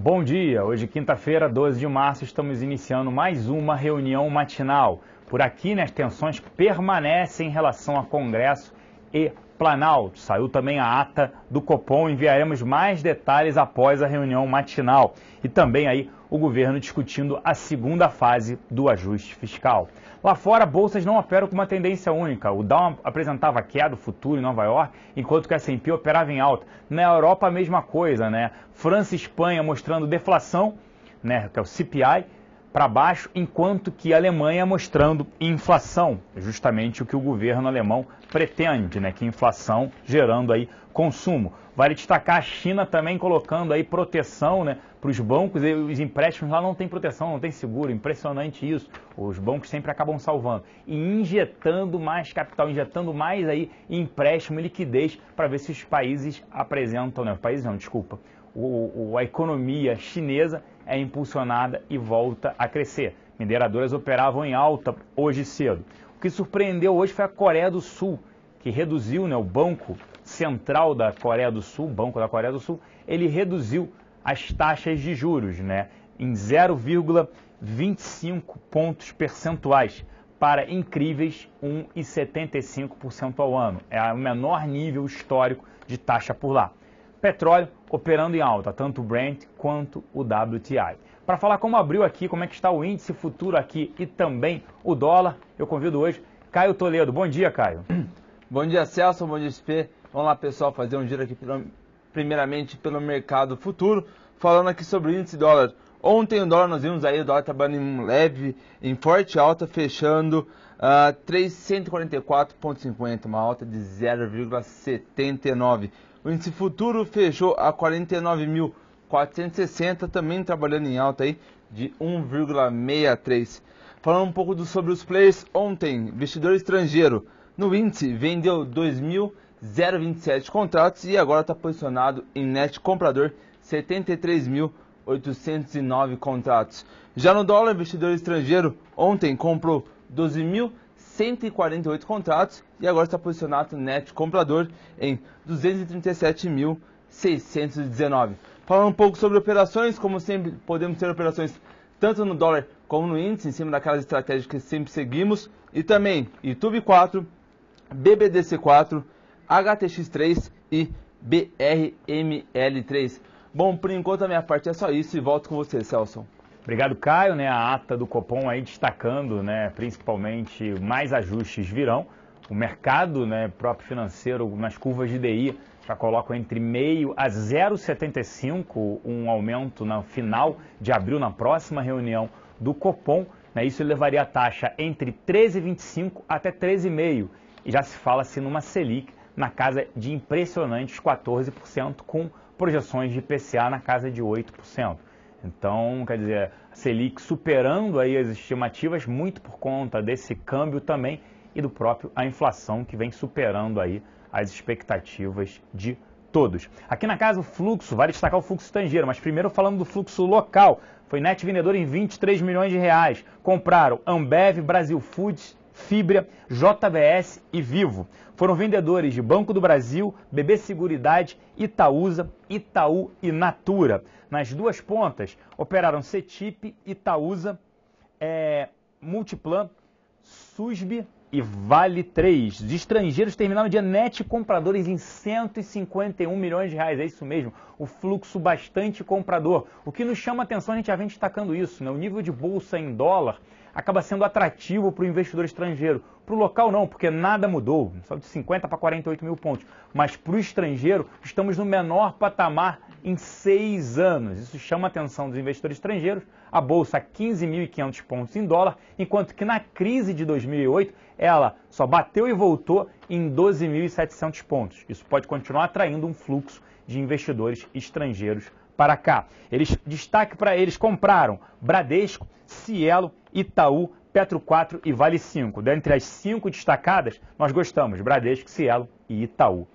Bom dia, hoje quinta-feira, 12 de março, estamos iniciando mais uma reunião matinal. Por aqui, as tensões permanecem em relação a Congresso e Planalto. Saiu também a ata do Copom, enviaremos mais detalhes após a reunião matinal. E também aí o governo discutindo a segunda fase do ajuste fiscal. Lá fora, bolsas não operam com uma tendência única. O Dow apresentava queda futuro em Nova York, enquanto que a S&P operava em alta. Na Europa, a mesma coisa, né? França e Espanha mostrando deflação, né? Que é o CPI, para baixo, enquanto que a Alemanha mostrando inflação, justamente o que o governo alemão pretende, né? Que inflação gerando aí consumo. Vale destacar a China também colocando aí proteção, né, para os bancos, e os empréstimos lá não tem proteção, não tem seguro, impressionante isso. Os bancos sempre acabam salvando e injetando mais capital, injetando mais aí empréstimo e liquidez para ver se os países apresentam, né, os países não, desculpa, a economia chinesa é impulsionada e volta a crescer. Mineradoras operavam em alta hoje cedo. O que surpreendeu hoje foi a Coreia do Sul, que reduziu, né, o Banco Central da Coreia do Sul, Banco da Coreia do Sul, ele reduziu as taxas de juros, né, em 0,25 pontos percentuais para incríveis 1,75% ao ano. É o menor nível histórico de taxa por lá. Petróleo operando em alta, tanto o Brent quanto o WTI. Para falar como abriu aqui, como é que está o índice futuro aqui e também o dólar, eu convido hoje Caio Toledo. Bom dia, Caio. Bom dia, Celso. Bom dia, SP. Vamos lá, pessoal, fazer um giro aqui primeiramente pelo mercado futuro, falando aqui sobre o índice dólar. Ontem o dólar, nós vimos aí o dólar trabalhando em forte alta, fechando 344,50, uma alta de 0,79. O índice futuro fechou a 49.460, também trabalhando em alta aí de 1,63. Falando um pouco sobre os players, ontem, investidor estrangeiro no índice vendeu 2.027 contratos e agora está posicionado em net comprador 73.809 contratos. Já no dólar, investidor estrangeiro ontem comprou 12.148 contratos e agora está posicionado net comprador em 237.619. Falando um pouco sobre operações, como sempre podemos ter operações tanto no dólar como no índice, em cima daquelas estratégias que sempre seguimos, e também YouTube 4, BBDC4, HTX3 e BRML3. Bom, por enquanto a minha parte é só isso e volto com você, Celso. Obrigado, Caio, né? A ata do Copom aí destacando, né, principalmente mais ajustes virão. O mercado, né, próprio financeiro, nas curvas de DI, já colocam entre 0,5 a 0,75 um aumento no final de abril, na próxima reunião do Copom. Né? Isso levaria a taxa entre 13,25 até 13,5. E já se fala-se numa Selic na casa de impressionantes 14%, com projeções de IPCA na casa de 8%. Então, quer dizer, a Selic superando aí as estimativas, muito por conta desse câmbio também e do próprio a inflação que vem superando aí as expectativas de todos. Aqui na casa o fluxo, vale destacar o fluxo estrangeiro, mas primeiro falando do fluxo local, foi net vendedor em 23 milhões de reais. Compraram Ambev, Brasil Foods, Fibria, JBS e Vivo. Foram vendedores de Banco do Brasil, BB Seguridade, Itaúsa, Itaú e Natura. Nas duas pontas operaram Cetip, Itaúsa, Multiplan, SUSB e Vale 3. De estrangeiros terminaram o dia net compradores em 151 milhões de reais. É isso mesmo, o fluxo bastante comprador. O que nos chama a atenção, a gente já vem destacando isso, né? O nível de bolsa em dólar acaba sendo atrativo para o investidor estrangeiro. Para o local não, porque nada mudou, só de 50 para 48 mil pontos. Mas para o estrangeiro, estamos no menor patamar em 6 anos. Isso chama a atenção dos investidores estrangeiros. A bolsa a 15.500 pontos em dólar, enquanto que na crise de 2008, ela só bateu e voltou em 12.700 pontos. Isso pode continuar atraindo um fluxo de investidores estrangeiros para cá. Destaque para eles, compraram Bradesco, Cielo, Itaú, Petro 4 e Vale 5. Dentre as 5 destacadas, nós gostamos, Bradesco, Cielo e Itaú.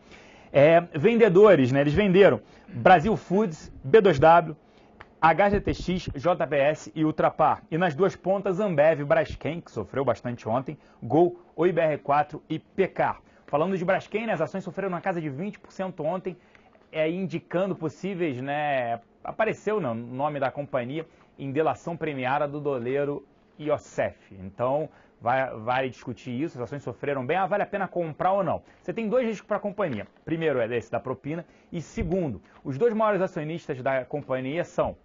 Vendedores, né? Eles venderam Brasil Foods, B2W, HGTX, JBS e Ultrapar. E nas duas pontas, Ambev, Braskem, que sofreu bastante ontem, Gol, OIBR4 e PK. Falando de Braskem, né, as ações sofreram na casa de 20% ontem, indicando possíveis, né, apareceu no nome da companhia em delação premiada do doleiro Iosef. Então, vai discutir isso, as ações sofreram bem, vale a pena comprar ou não? Você tem dois riscos para a companhia. Primeiro é esse da propina e segundo, os dois maiores acionistas da companhia são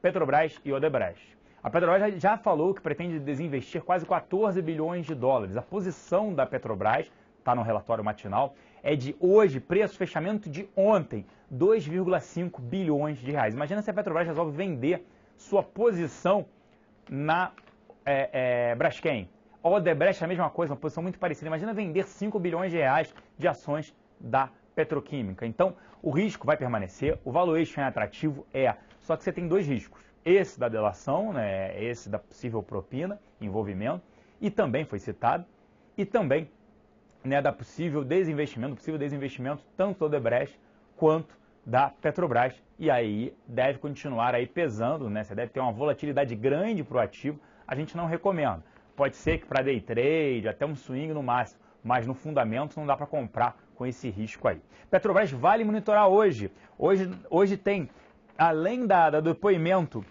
Petrobras e Odebrecht. A Petrobras já falou que pretende desinvestir quase 14 bilhões de dólares. A posição da Petrobras, está no relatório matinal, é de hoje, preço fechamento de ontem, 2,5 bilhões de reais. Imagina se a Petrobras resolve vender sua posição na Braskem. A Odebrecht é a mesma coisa, uma posição muito parecida. Imagina vender 5 bilhões de reais de ações da petroquímica. Então, o risco vai permanecer, o valuation é atrativo, só que você tem dois riscos. Esse da delação, né, esse da possível propina, envolvimento, e também foi citado, e também, né, da possível desinvestimento tanto da Odebrecht quanto da Petrobras. E aí deve continuar aí pesando, né, você deve ter uma volatilidade grande para o ativo, a gente não recomenda. Pode ser que para day trade, até um swing no máximo, mas no fundamento não dá para comprar com esse risco aí. Petrobras vale monitorar hoje. Hoje tem, além do depoimento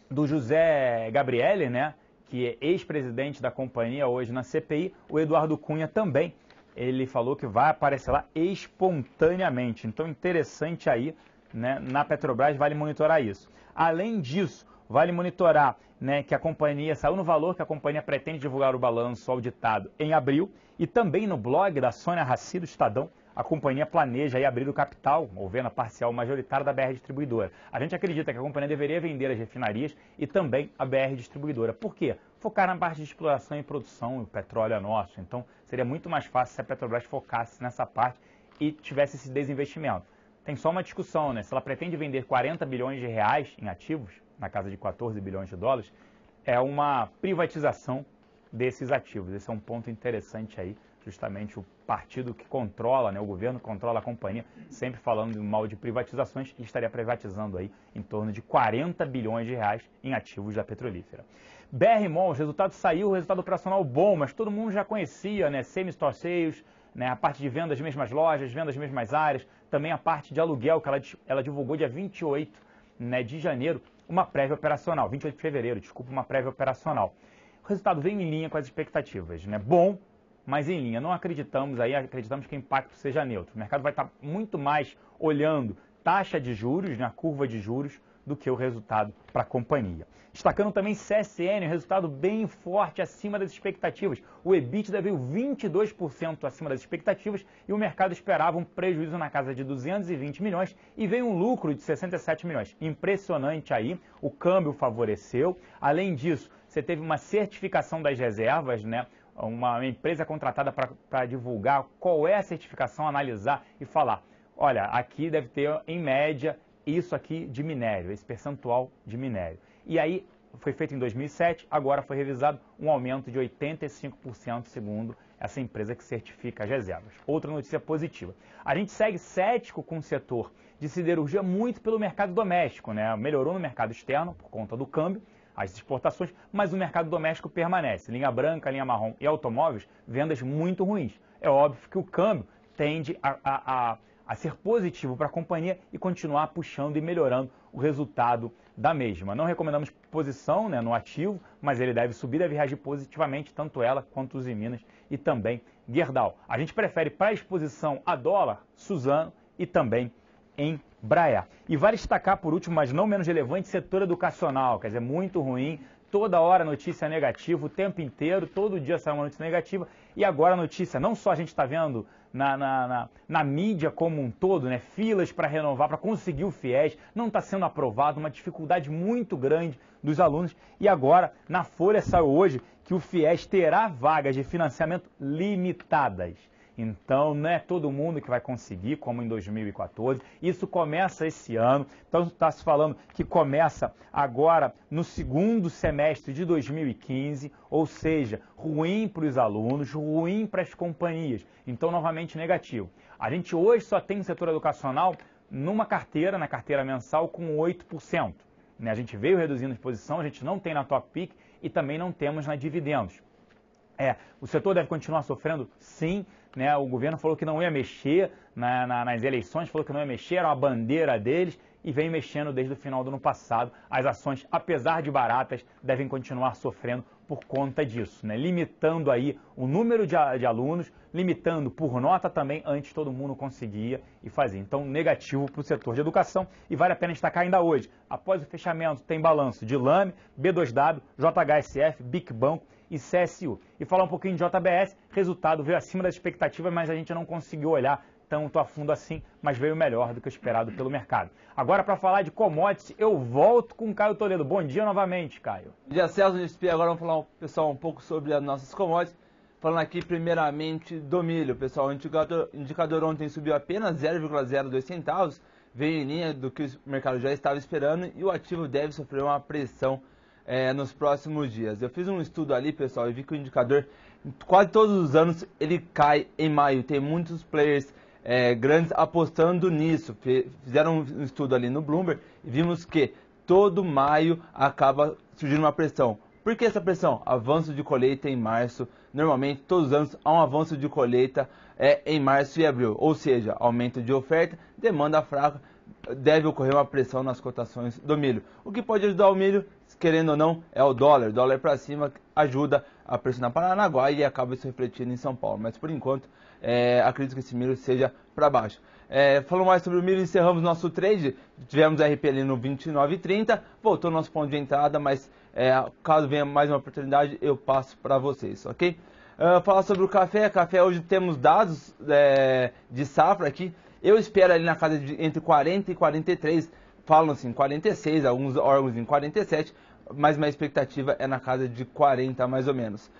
do José Gabrielli, né, que é ex-presidente da companhia hoje na CPI, o Eduardo Cunha também, ele falou que vai aparecer lá espontaneamente. Então, interessante aí, né, na Petrobras vale monitorar isso. Além disso, vale monitorar, né, que a companhia saiu no valor que a companhia pretende divulgar o balanço auditado em abril, e também no blog da Sônia Raci do Estadão, a companhia planeja aí abrir o capital, ou venda parcial majoritária da BR Distribuidora. A gente acredita que a companhia deveria vender as refinarias e também a BR Distribuidora. Por quê? Focar na parte de exploração e produção, o petróleo é nosso. Então, seria muito mais fácil se a Petrobras focasse nessa parte e tivesse esse desinvestimento. Tem só uma discussão, né? Se ela pretende vender 40 bilhões de reais em ativos, na casa de 14 bilhões de dólares, é uma privatização desses ativos. Esse é um ponto interessante aí, justamente o partido que controla, né, o governo que controla a companhia, sempre falando mal de privatizações, e estaria privatizando aí em torno de 40 bilhões de reais em ativos da petrolífera. BR Malls, o resultado operacional bom, mas todo mundo já conhecia, né, same-store sales, né, a parte de vendas das mesmas lojas, vendas das mesmas áreas, também a parte de aluguel que ela divulgou dia 28, né, de janeiro, uma prévia operacional, 28 de fevereiro, desculpa, uma prévia operacional. O resultado vem em linha com as expectativas, né, bom, mas em linha. Não acreditamos que o impacto seja neutro. O mercado vai estar muito mais olhando taxa de juros, né, a curva de juros, do que o resultado para a companhia. Destacando também CSN, resultado bem forte acima das expectativas. O EBITDA veio 22% acima das expectativas e o mercado esperava um prejuízo na casa de 220 milhões e veio um lucro de 67 milhões. Impressionante aí, o câmbio favoreceu. Além disso, você teve uma certificação das reservas, né? Uma empresa contratada para divulgar qual é a certificação, analisar e falar, olha, aqui deve ter, em média, isso aqui de minério, esse percentual de minério. E aí, foi feito em 2007, agora foi revisado um aumento de 85% segundo essa empresa que certifica as reservas. Outra notícia positiva. A gente segue cético com o setor de siderurgia muito pelo mercado doméstico, né? Melhorou no mercado externo por conta do câmbio, as exportações, mas o mercado doméstico permanece. Linha branca, linha marrom e automóveis, vendas muito ruins. É óbvio que o câmbio tende a ser positivo para a companhia e continuar puxando e melhorando o resultado da mesma. Não recomendamos posição, né, no ativo, mas ele deve subir, deve reagir positivamente, tanto ela quanto os Minas e também Gerdau. A gente prefere para a exposição a dólar, Suzano e também Embraer. E vale destacar, por último, mas não menos relevante, setor educacional, quer dizer, muito ruim, toda hora notícia negativa, o tempo inteiro, todo dia sai uma notícia negativa, e agora a notícia, não só a gente está vendo na mídia como um todo, né, filas para renovar, para conseguir o FIES, não está sendo aprovado, uma dificuldade muito grande dos alunos, e agora na Folha saiu hoje que o FIES terá vagas de financiamento limitadas. Então, não é todo mundo que vai conseguir, como em 2014. Isso começa esse ano. Então, está se falando que começa agora no segundo semestre de 2015, ou seja, ruim para os alunos, ruim para as companhias. Então, novamente negativo. A gente hoje só tem no setor educacional numa carteira, na carteira mensal, com 8%. A gente veio reduzindo a exposição, a gente não tem na Top Pick e também não temos na dividendos. O setor deve continuar sofrendo? Sim, né? O governo falou que não ia mexer nas eleições, falou que não ia mexer, era uma bandeira deles, e vem mexendo desde o final do ano passado. As ações, apesar de baratas, devem continuar sofrendo por conta disso, né? Limitando aí o número de alunos, limitando por nota também, antes todo mundo conseguia e fazia. Então, negativo para o setor de educação, e vale a pena destacar ainda hoje, após o fechamento, tem balanço de Lame, B2W, JHSF, BIC Banco e CSU. E falar um pouquinho de JBS, resultado veio acima das expectativas, mas a gente não conseguiu olhar tanto a fundo assim, mas veio melhor do que o esperado pelo mercado. Agora, para falar de commodities, eu volto com o Caio Toledo. Bom dia novamente, Caio. Bom dia, Celso. Agora vamos falar, pessoal, um pouco sobre as nossas commodities. Falando aqui primeiramente do milho, pessoal. O indicador ontem subiu apenas 0,02 centavos, veio em linha do que o mercado já estava esperando, e o ativo deve sofrer uma pressão nos próximos dias. Eu fiz um estudo ali, pessoal, e vi que o indicador, quase todos os anos, ele cai em maio. Tem muitos players grandes apostando nisso. Fizeram um estudo ali no Bloomberg e vimos que todo maio acaba surgindo uma pressão. Por que essa pressão? Avanço de colheita em março. Normalmente, todos os anos, há um avanço de colheita em março e abril. Ou seja, aumento de oferta, demanda fraca, deve ocorrer uma pressão nas cotações do milho. O que pode ajudar o milho, querendo ou não, é o dólar. Dólar para cima ajuda a pressionar Paranaguá e acaba se refletindo em São Paulo. Mas, por enquanto, acredito que esse milho seja para baixo. Falando mais sobre o milho, encerramos nosso trade. Tivemos RP ali no 29,30. Voltou nosso ponto de entrada, mas caso venha mais uma oportunidade, eu passo para vocês, ok? Falar sobre o café. Café, hoje temos dados de safra aqui. Eu espero ali na casa de entre 40 e 43. Falam assim, 46, alguns órgãos em 47. Mas minha expectativa é na casa de 40 mais ou menos.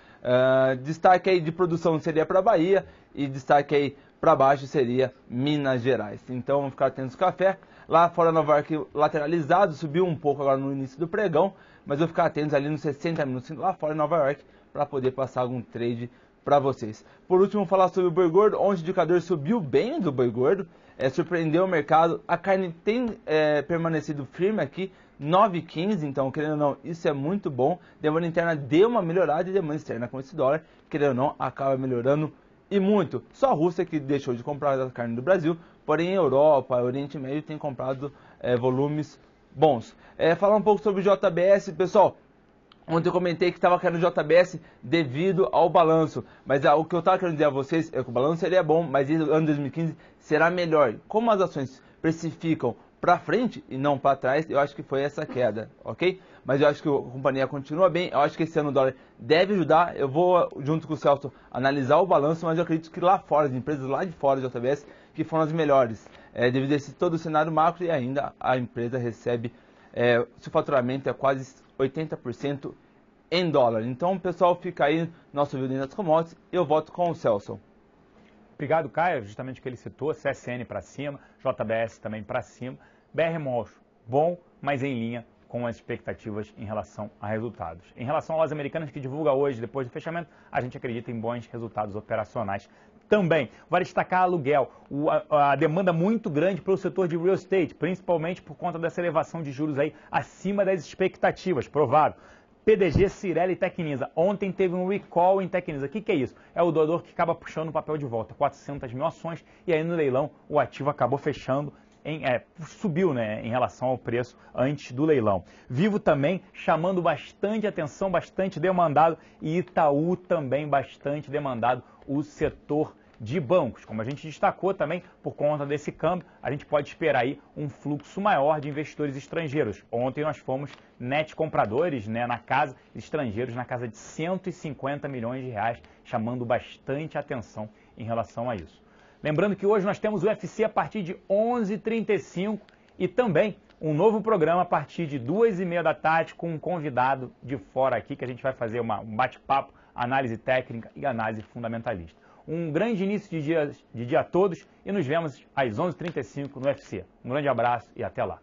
Destaque aí de produção seria para Bahia e destaque aí para baixo seria Minas Gerais. Então vamos ficar atentos ao café. Lá fora Nova York lateralizado, subiu um pouco agora no início do pregão, mas vou ficar atentos ali nos 60 minutos lá fora Nova York para poder passar algum trade para vocês. Por último, falar sobre o boi gordo, onde o indicador subiu bem do boi gordo, surpreendeu o mercado. A carne tem permanecido firme aqui, 9,15, então, querendo ou não, isso é muito bom. Demanda interna deu uma melhorada e demanda externa com esse dólar, querendo ou não, acaba melhorando e muito. Só a Rússia que deixou de comprar a carne do Brasil, porém a Europa, o Oriente Médio tem comprado volumes bons. Falar um pouco sobre o JBS, pessoal. Ontem eu comentei que estava querendo JBS devido ao balanço, mas o que eu estava querendo dizer a vocês é que o balanço seria bom, mas o ano 2015 será melhor. Como as ações precificam para frente e não para trás, eu acho que foi essa queda, ok? Mas eu acho que a companhia continua bem, eu acho que esse ano o dólar deve ajudar. Eu vou, junto com o Celso, analisar o balanço, mas eu acredito que lá fora, as empresas lá de fora do JBS, que foram as melhores, devido a todo o cenário macro, e ainda a empresa recebe, seu faturamento é quase 80% em dólar. Então, pessoal, fica aí nosso vídeo das commodities. Eu volto com o Celso. Obrigado, Caio. Justamente o que ele citou, CSN para cima, JBS também para cima. BR Malls, bom, mas em linha com as expectativas em relação a resultados. Em relação às americanas, que divulga hoje, depois do fechamento, a gente acredita em bons resultados operacionais também. Vale destacar aluguel, a demanda muito grande para o setor de real estate, principalmente por conta dessa elevação de juros aí acima das expectativas, provável. PDG, Cirela e Tecnisa. Ontem teve um recall em Tecnisa. O que é isso? É o doador que acaba puxando o papel de volta. 400 mil ações, e aí no leilão o ativo acabou fechando, subiu, né, em relação ao preço antes do leilão. Vivo também chamando bastante atenção, bastante demandado, e Itaú também bastante demandado, o setor de bancos. Como a gente destacou também, por conta desse câmbio, a gente pode esperar aí um fluxo maior de investidores estrangeiros. Ontem nós fomos net compradores, né, na casa, estrangeiros na casa de 150 milhões de reais, chamando bastante atenção em relação a isso. Lembrando que hoje nós temos o UFC a partir de 11h35 e também um novo programa a partir de 2h30 da tarde com um convidado de fora aqui, que a gente vai fazer um bate-papo, análise técnica e análise fundamentalista. Um grande início de dia a todos e nos vemos às 11h35 no UFC. Um grande abraço e até lá.